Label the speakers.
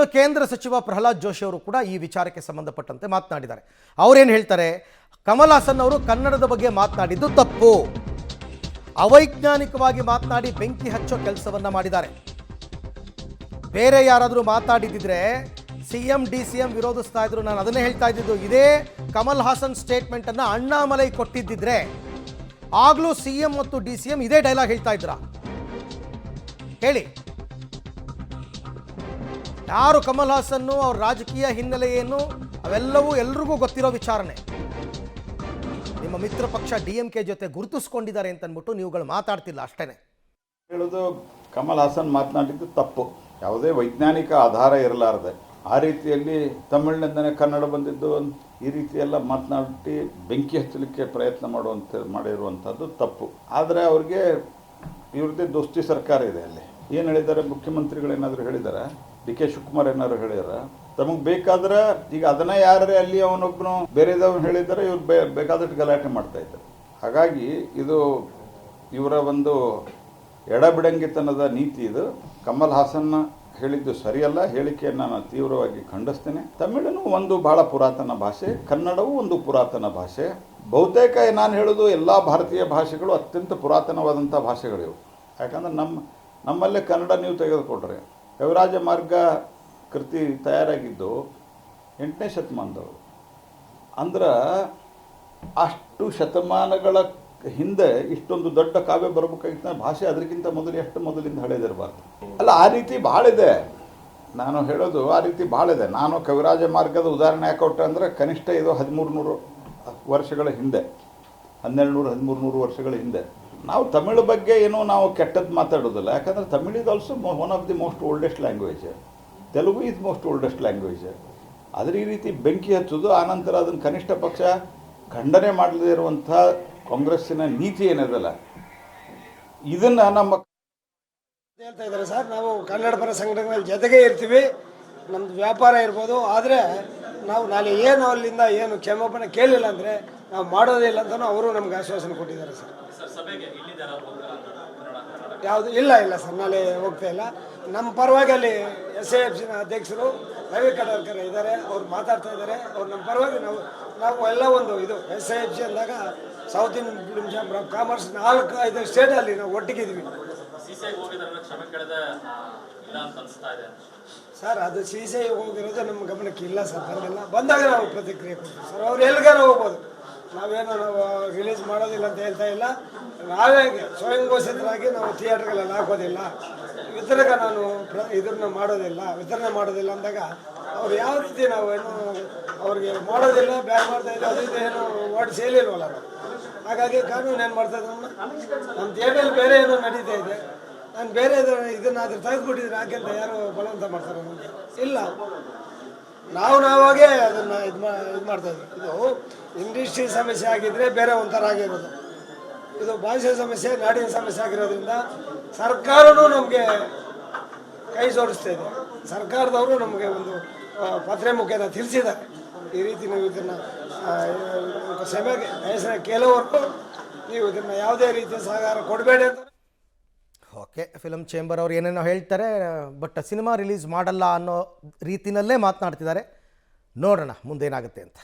Speaker 1: ಇನ್ನು ಕೇಂದ್ರ ಸಚಿವ ಪ್ರಹ್ಲಾದ್ ಜೋಶಿ ಅವರು ಕೂಡ ಈ ವಿಚಾರಕ್ಕೆ ಸಂಬಂಧಪಟ್ಟಂತೆ ಮಾತನಾಡಿದ್ದಾರೆ. ಅವರೇನು ಹೇಳ್ತಾರೆ, ಕಮಲ್ ಹಾಸನ್ ಅವರು ಕನ್ನಡದ ಬಗ್ಗೆ ಮಾತನಾಡಿದ್ದು ತಪ್ಪು, ಅವೈಜ್ಞಾನಿಕವಾಗಿ ಮಾತನಾಡಿ ಬೆಂಕಿ ಹಚ್ಚೋ ಕೆಲಸವನ್ನ ಮಾಡಿದ್ದಾರೆ. ಬೇರೆ ಯಾರಾದರೂ ಮಾತಾಡಿದ್ರೆ ಸಿಎಂ ಡಿಸಿಎಂ ವಿರೋಧಿಸ್ತಾ ಇದ್ರು. ನಾನು ಅದನ್ನೇ ಹೇಳ್ತಾ ಇದ್ದಿದ್ದು, ಇದೇ ಕಮಲ್ ಹಾಸನ್ ಸ್ಟೇಟ್ಮೆಂಟ್ ಅನ್ನ ಅಣ್ಣಾಮಲೈ ಕೊಟ್ಟಿದ್ದಿದ್ರೆ ಆಗ್ಲೂ ಸಿಎಂ ಮತ್ತು ಡಿಸಿಎಂ ಇದೇ ಡೈಲಾಗ್ ಹೇಳ್ತಾ ಇದ್ರ? ಹೇಳಿ, ಯಾರು ಕಮಲ್ ಹಾಸನ್, ಅವ್ರ ರಾಜಕೀಯ ಹಿನ್ನೆಲೆ ಏನು, ಅವೆಲ್ಲವೂ ಎಲ್ರಿಗೂ ಗೊತ್ತಿರೋ ವಿಚಾರಣೆ. ನಿಮ್ಮ ಮಿತ್ರ ಪಕ್ಷ DMK ಜೊತೆ ಗುರುತಿಸ್ಕೊಂಡಿದ್ದಾರೆ ಅಂತ ಅಂದ್ಬಿಟ್ಟು ನೀವುಗಳು ಮಾತಾಡ್ತಿಲ್ಲ ಅಷ್ಟೇನೆ.
Speaker 2: ಹೇಳೋದು ಕಮಲ್ ಹಾಸನ್ ಮಾತನಾಡಿದ್ದು ತಪ್ಪು, ಯಾವುದೇ ವೈಜ್ಞಾನಿಕ ಆಧಾರ ಇರಲಾರದೆ ಆ ರೀತಿಯಲ್ಲಿ ತಮಿಳಿನಿಂದನೇ ಕನ್ನಡ ಬಂದಿದ್ದು ಈ ರೀತಿಯೆಲ್ಲ ಮಾತನಾಡಿ ಬೆಂಕಿ ಹಚ್ಚಲಿಕ್ಕೆ ಪ್ರಯತ್ನ ಮಾಡಿರುವಂಥದ್ದು ತಪ್ಪು. ಆದರೆ ಅವ್ರಿಗೆ ಇವ್ರದ್ದೇ ದೋಸ್ತಿ ಸರ್ಕಾರ ಇದೆ. ಅಲ್ಲಿ ಏನು ಹೇಳಿದ್ದಾರೆ, ಮುಖ್ಯಮಂತ್ರಿಗಳೇನಾದರೂ ಹೇಳಿದ್ದಾರೆ, DK ಶಿವಕುಮಾರ್ ಏನಾದ್ರು ಹೇಳಿದಾರ, ತಮಗೆ ಬೇಕಾದ್ರೆ ಈಗ ಅದನ್ನ ಯಾರೇ ಅಲ್ಲಿ ಅವನೊಬ್ಬನು ಬೇರೆದವ್ನು ಹೇಳಿದ್ದಾರೆ, ಇವ್ರು ಬೇಕಾದಷ್ಟು ಗಲಾಟೆ ಮಾಡ್ತಾ ಇದ್ದಾರೆ. ಹಾಗಾಗಿ ಇದು ಇವರ ಒಂದು ಎಡಬಿಡಂಗಿತನದ ನೀತಿ. ಇದು ಕಮಲ್ ಹಾಸನ್ ಹೇಳಿದ್ದು ಸರಿಯಲ್ಲ, ಹೇಳಿಕೆಯನ್ನು ನಾನು ತೀವ್ರವಾಗಿ ಖಂಡಿಸ್ತೇನೆ. ತಮಿಳನು ಒಂದು ಬಹಳ ಪುರಾತನ ಭಾಷೆ, ಕನ್ನಡವೂ ಒಂದು ಪುರಾತನ ಭಾಷೆ. ಬಹುತೇಕ ನಾನು ಹೇಳೋದು ಎಲ್ಲ ಭಾರತೀಯ ಭಾಷೆಗಳು ಅತ್ಯಂತ ಪುರಾತನವಾದಂಥ ಭಾಷೆಗಳಿವು. ಯಾಕಂದ್ರೆ ನಮ್ಮಲ್ಲೇ ಕನ್ನಡ ನೀವು ತೆಗೆದುಕೊಟ್ರೆ ಕವಿರಾಜ ಮಾರ್ಗ ಕೃತಿ ತಯಾರಾಗಿದ್ದು 8ನೇ ಶತಮಾನದವರು. ಅಂದ್ರೆ ಅಷ್ಟು ಶತಮಾನಗಳ ಹಿಂದೆ ಇಷ್ಟೊಂದು ದೊಡ್ಡ ಕಾವ್ಯ ಬರಬೇಕಾಗಿತ್ತು. ಭಾಷೆ ಅದಕ್ಕಿಂತ ಮೊದಲು ಎಷ್ಟು ಮೊದಲಿಂದ ಹಳೆದಿರಬಾರ್ದು ಅಲ್ಲ. ಆ ರೀತಿ ಭಾಳ ಇದೆ, ನಾನು ಹೇಳೋದು ಆ ರೀತಿ ಭಾಳ ಇದೆ. ನಾನು ಕವಿರಾಜ ಮಾರ್ಗದ ಉದಾಹರಣೆ ಯಾಕೆ ಕೊಟ್ಟೆ ಅಂದರೆ ಕನಿಷ್ಠ ಇದು 1300 ವರ್ಷಗಳ ಹಿಂದೆ, 1200-1300 ವರ್ಷಗಳ ಹಿಂದೆ. ನಾವು ತಮಿಳು ಬಗ್ಗೆ ಏನೋ ನಾವು ಕೆಟ್ಟದ್ದು ಮಾತಾಡೋದಿಲ್ಲ, ಯಾಕಂದರೆ Tamil is also one of the most oldest language. Telugu is most oldest language. ಆದರೆ ಈ ರೀತಿ ಬೆಂಕಿ ಹಚ್ಚೋದು, ಆನಂತರ ಅದನ್ನು ಕನಿಷ್ಠ ಪಕ್ಷ ಖಂಡನೆ ಮಾಡದೇ ಇರುವಂಥ ಕಾಂಗ್ರೆಸ್ಸಿನ ನೀತಿ ಏನಿದೆಲ್ಲ, ಇದನ್ನು ನಮ್ಮ
Speaker 3: ಹೇಳ್ತಾ ಇದ್ದಾರೆ ಸರ್. ನಾವು ಕನ್ನಡ ಪರ ಸಂಘಟನೆಗಳ ಜೊತೆಗೆ ಇರ್ತೀವಿ, ನಮ್ಮದು ವ್ಯಾಪಾರ ಇರ್ಬೋದು. ಆದರೆ ನಾವು ನಾಳೆ ಏನು ಅಲ್ಲಿಂದ ಏನು ಕ್ಷಮಾಪಣೆ ಕೇಳಿಲ್ಲ ಅಂದರೆ ನಾವು ಮಾಡೋದಿಲ್ಲ ಅಂತಲೂ ಅವರು ನಮ್ಗೆ ಆಶ್ವಾಸನೆ ಕೊಟ್ಟಿದ್ದಾರೆ ಸರ್. ಯಾವುದು ಇಲ್ಲ ಸರ್, ನಾಳೆ ಹೋಗ್ತಾ ಇಲ್ಲ. ನಮ್ಮ ಪರವಾಗಿ ಅಲ್ಲಿ SAFC ಅಧ್ಯಕ್ಷರು ರವಿ ಕಡಲ್ಕರ್ ಇದ್ದಾರೆ, ಅವ್ರು ಮಾತಾಡ್ತಾ ಇದ್ದಾರೆ. ಅವ್ರು ನಮ್ಮ ಪರವಾಗಿ ನಾವು ಎಲ್ಲ ಒಂದು ಇದು SAFC ಅಂದಾಗ south Indian film ಚಾಂಬರ್ of commerce 4-5 ಸ್ಟೇಟಲ್ಲಿ ನಾವು ಒಟ್ಟಿಗಿದ್ವಿ ಸರ್. ಅದು CCI ಹೋಗಿರೋದು ನಮ್ಮ ಗಮನಕ್ಕೆ ಇಲ್ಲ ಸರ್, ಬಂದಿಲ್ಲ. ಬಂದಾಗ ನಾವು ಪ್ರತಿಕ್ರಿಯೆ ಕೊಡ್ತೀವಿ ಸರ್. ಅವ್ರು ಎಲ್ಲಿಗಾರ ಹೋಗ್ಬೋದು, ನಾವು ರಿಲೀಸ್ ಮಾಡೋದಿಲ್ಲ ಅಂತ ಹೇಳ್ತಾ ಇಲ್ಲ. ನಾವೇ ಸ್ವಯಂ ಘೋಷಿತರಾಗಿ ನಾವು ಥಿಯೇಟರ್ಗಳಲ್ಲಿ ಹಾಕೋದಿಲ್ಲ, ಇದನ್ನ ವಿತರಣೆ ಮಾಡೋದಿಲ್ಲ ಅಂದಾಗ ಅವ್ರು ಯಾವ ರೀತಿ ನಾವು ಏನು ಅವ್ರಿಗೆ ಮಾಡೋದಿಲ್ಲ, ಬ್ಯಾನ್ ಮಾಡ್ತಾ ಇಲ್ಲ, ಅದರಿಂದ ಏನು ವರ್ಡ್ ಸೇಲಿಲ್ವಲ್ಲ ನಾವು. ಹಾಗಾಗಿ ಕಾನೂನು ಏನು ಮಾಡ್ತಾ ಇದ್ದ, ನಮ್ಮ ಥಿಯೇಟರ್ ಬೇರೆ ಏನೋ ನಡೀತಾ ಇದೆ, ನಾನು ಬೇರೆ ಇದನ್ನಾದ್ರೂ ತೆಗೆದುಬಿಟ್ಟಿದ್ರೆ ಯಾಕೆಂತ ಯಾರು ಬಲವಂತ ಮಾಡ್ತಾರೆ ನಮಗೆ ಇಲ್ಲ. ನಾವಾಗೇ ಅದನ್ನು ಇದು ಮಾಡ್ತಾ ಇದ್ವಿ. ಇದು ಇಂಡಸ್ಟ್ರಿ ಸಮಸ್ಯೆ ಆಗಿದ್ದರೆ ಬೇರೆ ಒಂಥರ ಆಗಿರೋದು, ಇದು ಭಾಷೆ ಸಮಸ್ಯೆ, ನಾಡಿನ ಸಮಸ್ಯೆ ಆಗಿರೋದ್ರಿಂದ ಸರ್ಕಾರನೂ ನಮಗೆ ಕೈ ಜೋಡಿಸ್ತಾ ಇದೆ. ಸರ್ಕಾರದವರು ನಮಗೆ ಒಂದು ಪತ್ರ ಮುಖೇನ ತಿಳಿಸಿದ್ದಾರೆ, ಈ ರೀತಿ ನೀವು ಇದನ್ನು ಕ್ಷಮೆಗೆ ಕೆಲವರು ನೀವು ಇದನ್ನು ಯಾವುದೇ ರೀತಿಯ ಸಹಕಾರ ಕೊಡಬೇಡಿ ಅಂತ.
Speaker 1: ಓಕೆ, ಫಿಲಮ್ ಚೇಂಬರ್ ಅವ್ರು ಏನೇನೋ ಹೇಳ್ತಾರೆ, ಬಟ್ ಸಿನಿಮಾ ರಿಲೀಸ್ ಮಾಡಲ್ಲ ಅನ್ನೋ ರೀತಿಯಲ್ಲೇ ಮಾತನಾಡ್ತಿದ್ದಾರೆ. ನೋಡೋಣ ಮುಂದೇನಾಗುತ್ತೆ ಅಂತ.